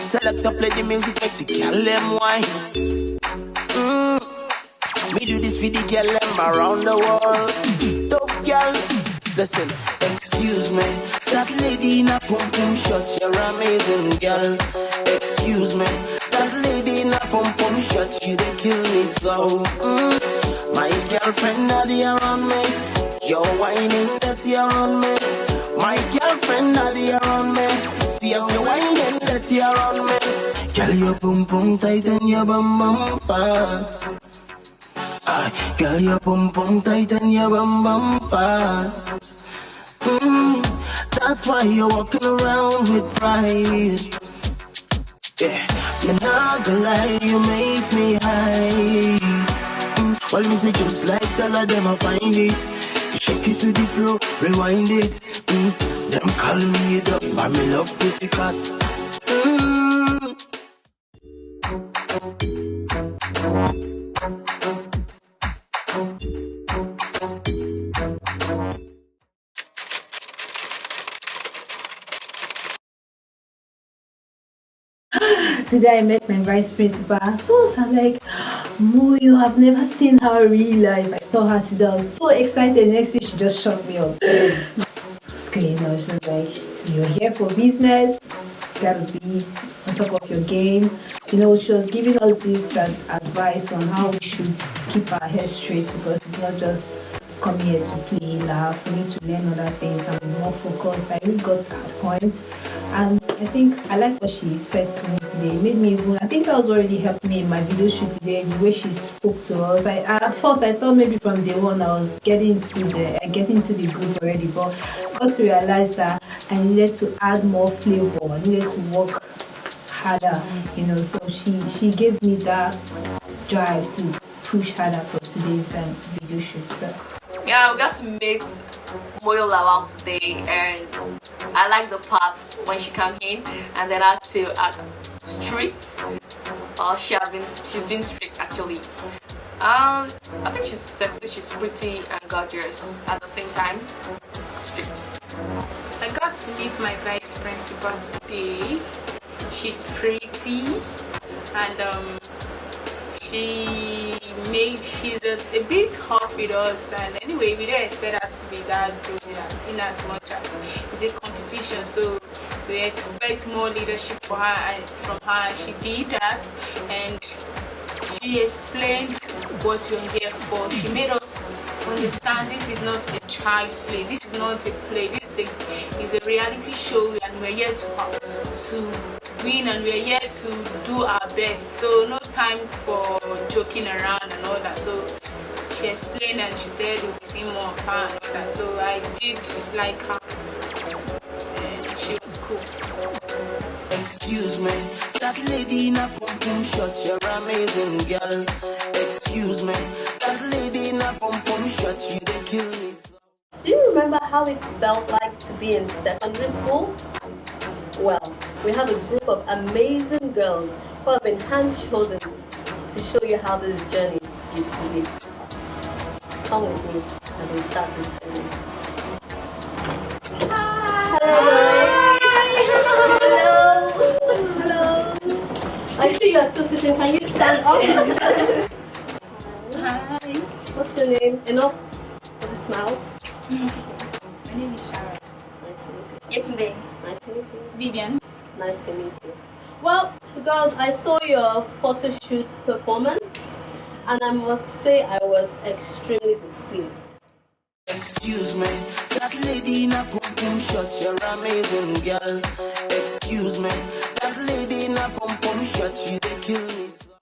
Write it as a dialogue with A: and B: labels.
A: Select up, play the music, make the girl them wine. Me do this for the girl them around the world. Dope girls, listen, excuse me. That lady in a pum pum shot, you're amazing girl. Excuse me. That lady in a pum pum shot, she dey kill me slow. My girlfriend not here around me. You're whining that you're on me. My girlfriend not here around me. See us you whining that you're on me. Girl, your pum pum tight and your bum bum fat. Girl, your pum pum tight and your bum bum fat. That's why you're walking around with pride. Yeah, me not gonna lie, you make me high. Well, me say just like all of them, I find it. Shake it to the floor, rewind it. Them call me it up, but me love pussycats.
B: Today I met my vice principal. At first I'm like, Moyo, I've never seen her in real life. I saw her today, I was so excited. Next thing she just shut me up. What's going on? She was like, you're here for business, you gotta be on top of your game. You know, she was giving us this advice on how we should keep our head straight, because it's not just come here to play, laugh. We need to learn other things and be more focused. I really got that point. And I think I like what she said to me today. It made me even, I think that was already helped me in my video shoot today, the way she spoke to us. At first I thought maybe from day one I was getting to the groove already, but I got to realize that I needed to add more flavor. I needed to work harder, you know. So she gave me that drive to push harder for today's video shoot. So.
C: Yeah, we got to meet Moyo Lawal today, and I like the part when she came in and then had to act strict. She's been strict actually. I think she's sexy, she's pretty and gorgeous at the same time. Strict.
D: I got to meet my vice principal today. She's pretty and she's a bit hot with us, and anyway we don't expect her to be that good in as much as it's a competition, so we expect more leadership from her. She did that, and she explained what we're here for. She made us understand this is not a child play, this is not a play, this is a reality show, and we're here to win, and we're here to do our best, so no time for joking around and all that. So she explained and she said we'll be seeing more of her and all that, so I did like her and she was cool.
A: Excuse me, that lady in a pum pum shot, you're amazing girl. Excuse me, that lady in a pum pum shot, you they kill me.
E: Do you remember how it felt like to be in secondary school? Well, we have a group of amazing girls who have been hand-chosen to show you how this journey used to be. Come with me as we start this journey. Hi! Hello! Hello! I see you are still sitting. Can you stand up?
D: Hi.
E: What's your name? Enough for the smile.
D: My name is Sharon.
E: Nice to meet you.
C: Yesterday.
E: Nice to meet you.
D: Vivian.
E: Nice to meet you. Well, girls, I saw your photo shoot performance, and I must say I was extremely displeased.
A: Excuse me, that lady in a pum pum shot, you're amazing girl. Excuse me, that lady in a pum pum shot, you they kill me.